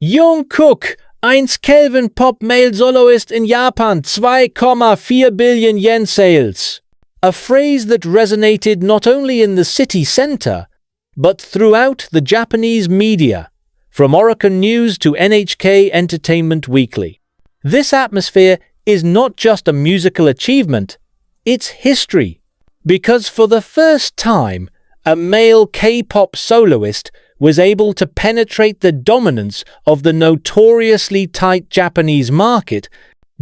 Jungkook, 1 Kelvin Pop Male Soloist in Japan, 2,4 billion yen sales. A phrase that resonated not only in the city center, but throughout the Japanese media, from Oricon News to NHK Entertainment Weekly. This atmosphere is not just a musical achievement, it's history. Because for the first time, a male K-pop soloist was able to penetrate the dominance of the notoriously tight Japanese market,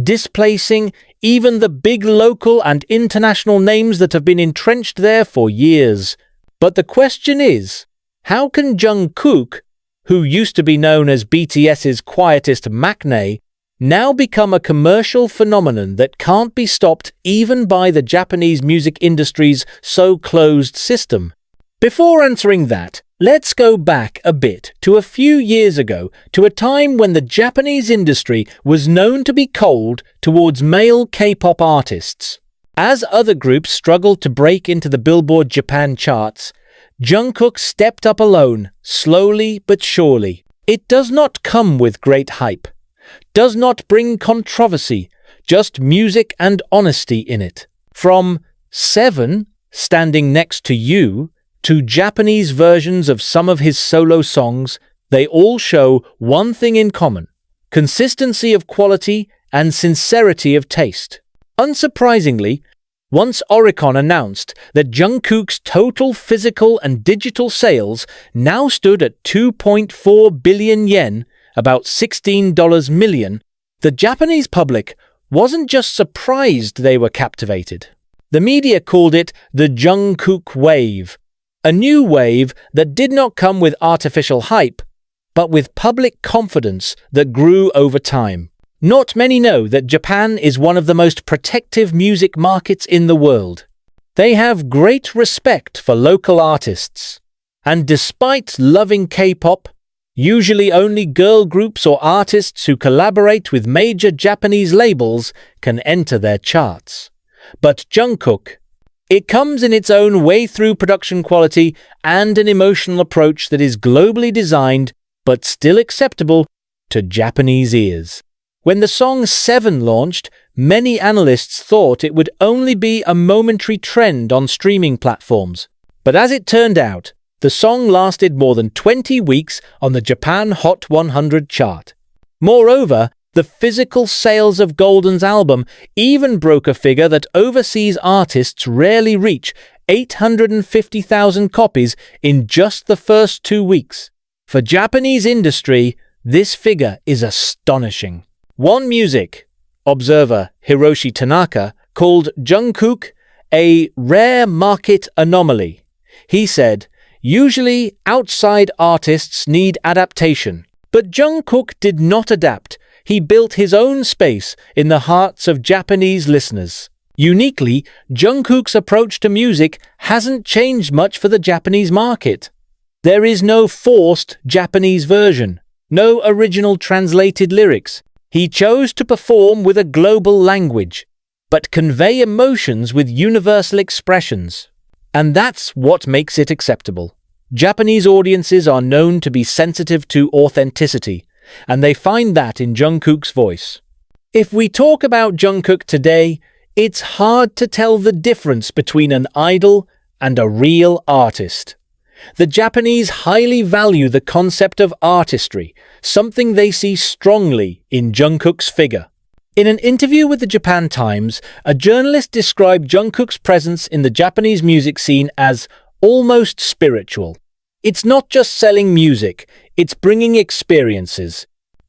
displacing even the big local and international names that have been entrenched there for years. But the question is, how can Jungkook, who used to be known as BTS's quietest maknae, now become a commercial phenomenon that can't be stopped even by the Japanese music industry's so-closed system? Before answering that, let's go back a bit to a few years ago, to a time when the Japanese industry was known to be cold towards male K-pop artists. As other groups struggled to break into the Billboard Japan charts, Jungkook stepped up alone, slowly but surely. It does not come with great hype, does not bring controversy, just music and honesty in it. From Seven, Standing Next to You, to Japanese versions of some of his solo songs, they all show one thing in common: consistency of quality and sincerity of taste. Unsurprisingly, once Oricon announced that Jungkook's total physical and digital sales now stood at 2.4 billion yen, about $16 million, the Japanese public wasn't just surprised, they were captivated. The media called it the Jungkook wave, a new wave that did not come with artificial hype, but with public confidence that grew over time. Not many know that Japan is one of the most protective music markets in the world. They have great respect for local artists. And despite loving K-pop, usually only girl groups or artists who collaborate with major Japanese labels can enter their charts. But Jungkook, it comes in its own way through production quality and an emotional approach that is globally designed but still acceptable to Japanese ears. When the song Seven launched, many analysts thought it would only be a momentary trend on streaming platforms. But as it turned out, the song lasted more than 20 weeks on the Japan Hot 100 chart. Moreover, the physical sales of Golden's album even broke a figure that overseas artists rarely reach: 850,000 copies in just the first 2 weeks. For Japanese industry, this figure is astonishing. One Music observer, Hiroshi Tanaka, called Jungkook a rare market anomaly. He said, "Usually, outside artists need adaptation, but Jungkook did not adapt. He built his own space in the hearts of Japanese listeners." Uniquely, Jungkook's approach to music hasn't changed much for the Japanese market. There is no forced Japanese version, no original translated lyrics. He chose to perform with a global language, but convey emotions with universal expressions. And that's what makes it acceptable. Japanese audiences are known to be sensitive to authenticity, and they find that in Jungkook's voice. If we talk about Jungkook today, it's hard to tell the difference between an idol and a real artist. The Japanese highly value the concept of artistry, something they see strongly in Jungkook's figure. In an interview with the Japan Times, a journalist described Jungkook's presence in the Japanese music scene as almost spiritual. It's not just selling music, it's bringing experiences.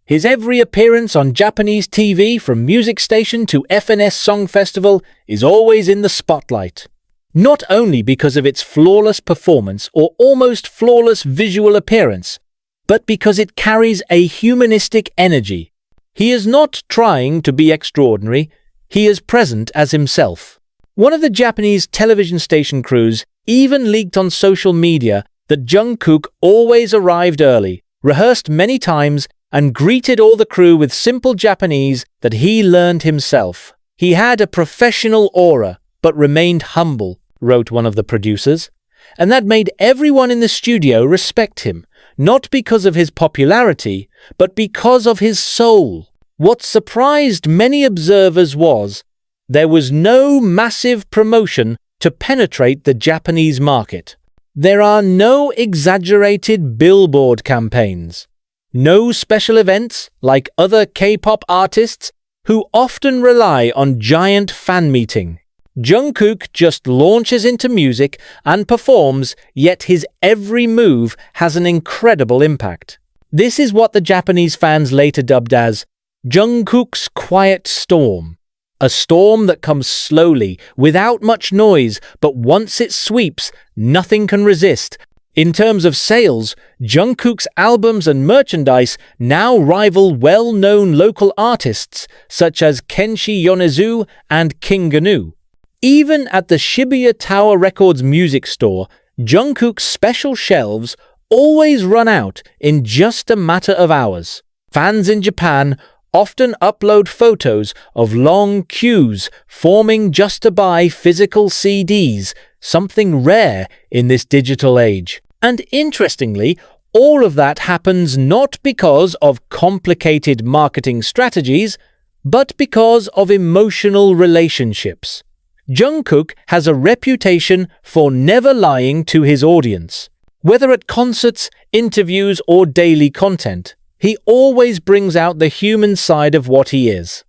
His every appearance on Japanese TV, from music station to FNS Song Festival, is always in the spotlight. Not only because of its flawless performance or almost flawless visual appearance, but because it carries a humanistic energy. He is not trying to be extraordinary, he is present as himself. One of the Japanese television station crews even leaked on social media that Jungkook always arrived early, rehearsed many times, and greeted all the crew with simple Japanese that he learned himself. He had a professional aura, but remained humble, wrote one of the producers, and that made everyone in the studio respect him, not because of his popularity, but because of his soul. What surprised many observers was there was no massive promotion to penetrate the Japanese market. There are no exaggerated billboard campaigns, no special events like other K-pop artists who often rely on giant fan meeting. Jungkook just launches into music and performs, yet his every move has an incredible impact. This is what the Japanese fans later dubbed as Jungkook's quiet storm. A storm that comes slowly, without much noise, but once it sweeps, nothing can resist. In terms of sales, Jungkook's albums and merchandise now rival well-known local artists such as Kenshi Yonezu and King Gnu. Even at the Shibuya Tower Records music store, Jungkook's special shelves always run out in just a matter of hours. Fans in Japan often upload photos of long queues forming just to buy physical CDs, something rare in this digital age. And interestingly, all of that happens not because of complicated marketing strategies, but because of emotional relationships. Jungkook has a reputation for never lying to his audience. Whether at concerts, interviews, or daily content, he always brings out the human side of what he is.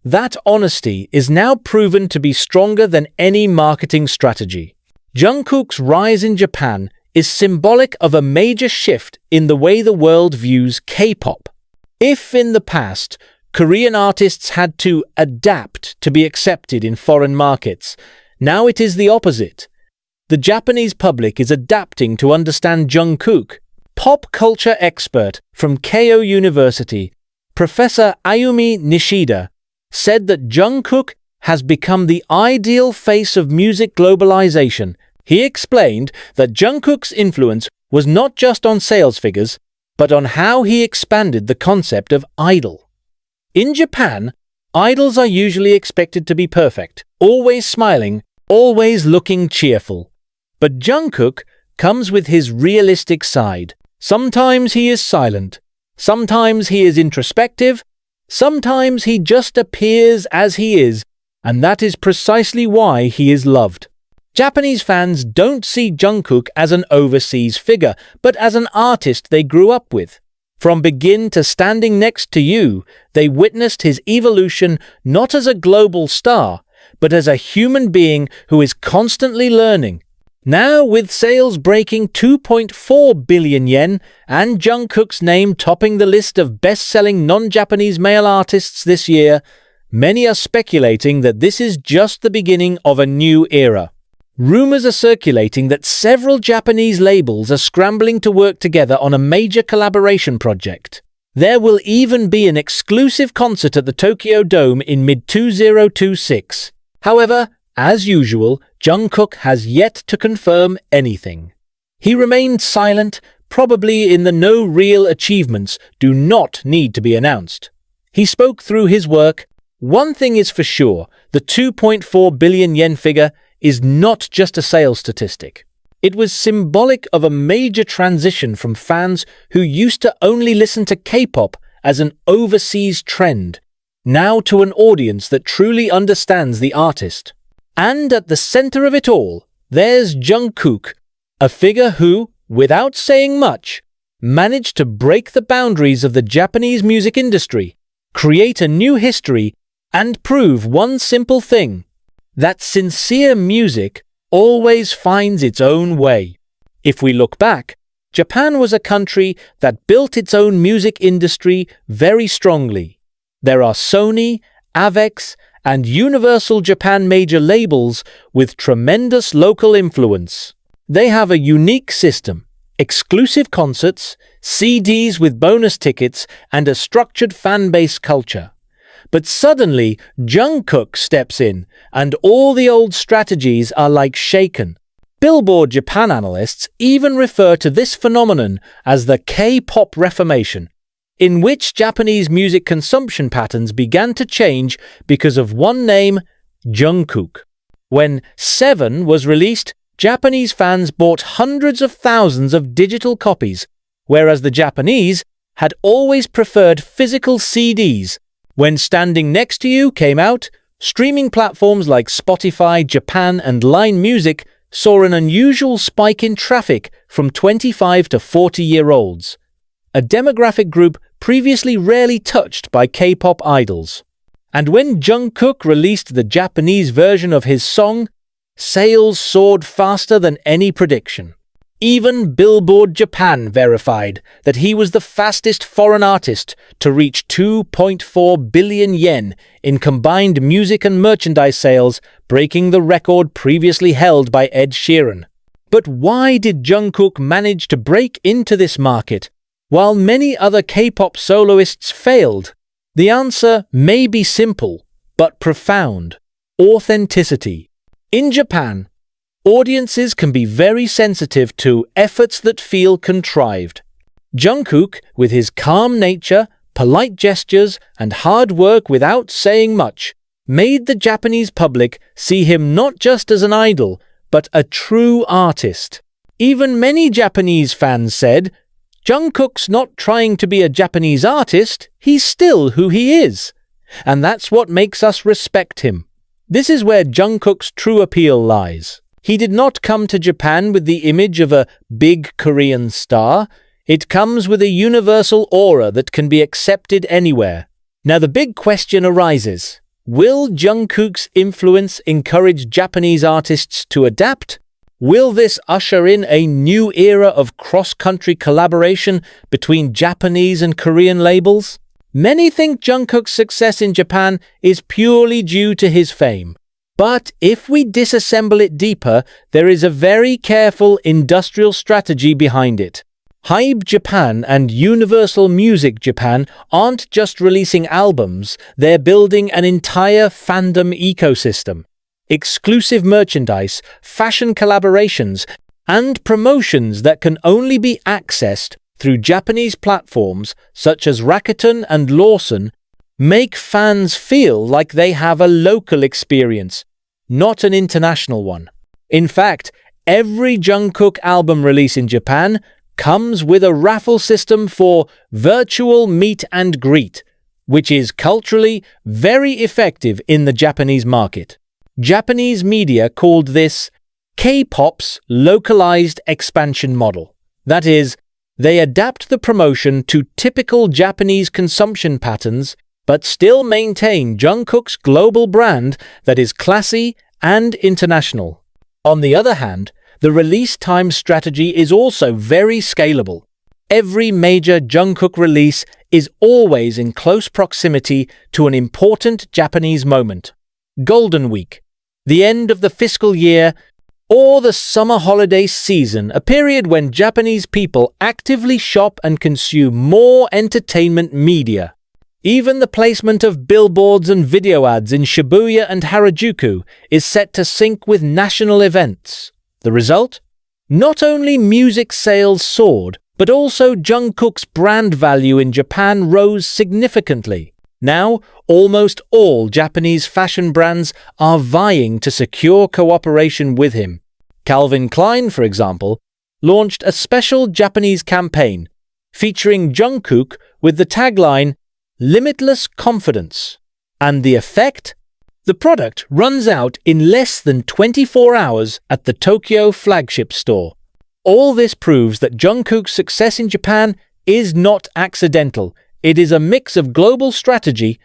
That honesty is now proven to be stronger than any marketing strategy. Jungkook's rise in Japan is symbolic of a major shift in the way the world views K-pop. If in the past, Korean artists had to adapt to be accepted in foreign markets, now it is the opposite. The Japanese public is adapting to understand Jungkook. Pop culture expert from Keio University, Professor Ayumi Nishida, said that Jungkook has become the ideal face of music globalization. He explained that Jungkook's influence was not just on sales figures, but on how he expanded the concept of idol. In Japan, idols are usually expected to be perfect, always smiling, always looking cheerful. But Jungkook comes with his realistic side. Sometimes he is silent, sometimes he is introspective, sometimes he just appears as he is, and that is precisely why he is loved. Japanese fans don't see Jungkook as an overseas figure, but as an artist they grew up with. From Begin to Standing Next to You, they witnessed his evolution not as a global star, but as a human being who is constantly learning. Now, with sales breaking 2.4 billion yen and Jungkook's name topping the list of best-selling non-Japanese male artists this year, many are speculating that this is just the beginning of a new era. Rumors are circulating that several Japanese labels are scrambling to work together on a major collaboration project. There will even be an exclusive concert at the Tokyo Dome in mid-2026. However, as usual, Jungkook has yet to confirm anything. He remained silent, probably in the no real achievements do not need to be announced. He spoke through his work. One thing is for sure, the 2.4 billion yen figure is not just a sales statistic. It was symbolic of a major transition from fans who used to only listen to K-pop as an overseas trend, now to an audience that truly understands the artist. And at the center of it all, there's Jungkook, a figure who, without saying much, managed to break the boundaries of the Japanese music industry, create a new history, and prove one simple thing: that sincere music always finds its own way. If we look back, Japan was a country that built its own music industry very strongly. There are Sony, Avex, and Universal Japan major labels with tremendous local influence. They have a unique system, exclusive concerts, CDs with bonus tickets, and a structured fan-base culture. But suddenly, Jungkook steps in, and all the old strategies are like shaken. Billboard Japan analysts even refer to this phenomenon as the K-pop Reformation, in which Japanese music consumption patterns began to change because of one name, Jungkook. When Seven was released, Japanese fans bought hundreds of thousands of digital copies, whereas the Japanese had always preferred physical CDs. When Standing Next to You came out, streaming platforms like Spotify, Japan, and Line Music saw an unusual spike in traffic from 25 to 40-year-olds, a demographic group previously rarely touched by K-pop idols. And when Jungkook released the Japanese version of his song, sales soared faster than any prediction. Even Billboard Japan verified that he was the fastest foreign artist to reach 2.4 billion yen in combined music and merchandise sales, breaking the record previously held by Ed Sheeran. But why did Jungkook manage to break into this market, while many other K-pop soloists failed? The answer may be simple, but profound: authenticity. In Japan, audiences can be very sensitive to efforts that feel contrived. Jungkook, with his calm nature, polite gestures, and hard work without saying much, made the Japanese public see him not just as an idol, but a true artist. Even many Japanese fans said, "Jungkook's not trying to be a Japanese artist, he's still who he is. And that's what makes us respect him." This is where Jungkook's true appeal lies. He did not come to Japan with the image of a big Korean star. It comes with a universal aura that can be accepted anywhere. Now the big question arises: will Jungkook's influence encourage Japanese artists to adapt? Will this usher in a new era of cross-country collaboration between Japanese and Korean labels? Many think Jungkook's success in Japan is purely due to his fame. But if we disassemble it deeper, there is a very careful industrial strategy behind it. HYBE Japan and Universal Music Japan aren't just releasing albums, they're building an entire fandom ecosystem. Exclusive merchandise, fashion collaborations, and promotions that can only be accessed through Japanese platforms such as Rakuten and Lawson make fans feel like they have a local experience, not an international one. In fact, every Jungkook album release in Japan comes with a raffle system for virtual meet and greet, which is culturally very effective in the Japanese market. Japanese media called this K-pop's localized expansion model. That is, they adapt the promotion to typical Japanese consumption patterns, but still maintain Jungkook's global brand that is classy and international. On the other hand, the release time strategy is also very scalable. Every major Jungkook release is always in close proximity to an important Japanese moment. Golden Week, the end of the fiscal year, or the summer holiday season, a period when Japanese people actively shop and consume more entertainment media. Even the placement of billboards and video ads in Shibuya and Harajuku is set to sync with national events. The result? Not only music sales soared, but also Jungkook's brand value in Japan rose significantly. Now, almost all Japanese fashion brands are vying to secure cooperation with him. Calvin Klein, for example, launched a special Japanese campaign featuring Jungkook with the tagline, "Limitless Confidence." And the effect? The product runs out in less than 24 hours at the Tokyo flagship store. All this proves that Jungkook's success in Japan is not accidental. It is a mix of global strategy,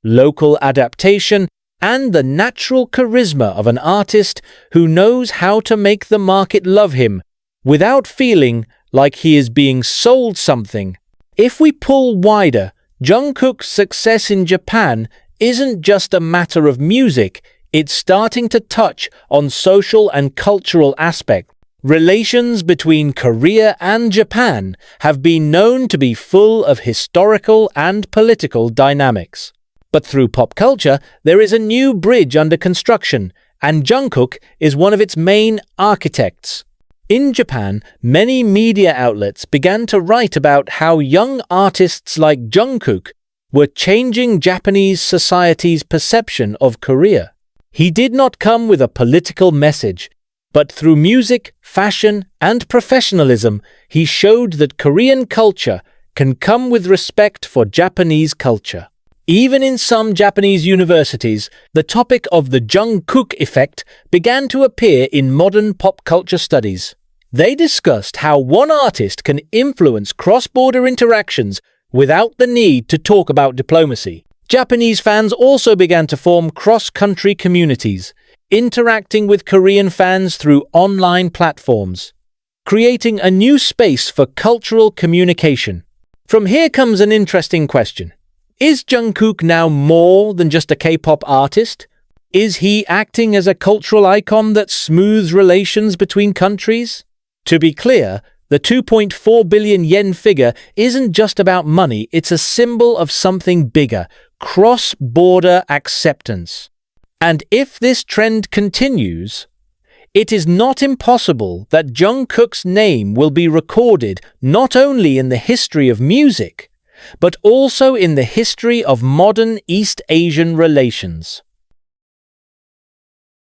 local adaptation, and the natural charisma of an artist who knows how to make the market love him without feeling like he is being sold something. If we pull wider, Jungkook's success in Japan isn't just a matter of music, it's starting to touch on social and cultural aspects. Relations between Korea and Japan have been known to be full of historical and political dynamics. But through pop culture, there is a new bridge under construction, and Jungkook is one of its main architects. In Japan, many media outlets began to write about how young artists like Jungkook were changing Japanese society's perception of Korea. He did not come with a political message, But through music, fashion, and professionalism, he showed that Korean culture can come with respect for Japanese culture. Even in some Japanese universities, the topic of the Jungkook effect began to appear in modern pop culture studies. They discussed how one artist can influence cross-border interactions without the need to talk about diplomacy. Japanese fans also began to form cross-country communities, interacting with Korean fans through online platforms, creating a new space for cultural communication. From here comes an interesting question. Is Jungkook now more than just a K-pop artist? Is he acting as a cultural icon that smooths relations between countries? To be clear, the 2.4 billion yen figure isn't just about money, it's a symbol of something bigger, cross-border acceptance. And if this trend continues, it is not impossible that Jungkook's name will be recorded not only in the history of music, but also in the history of modern East Asian relations.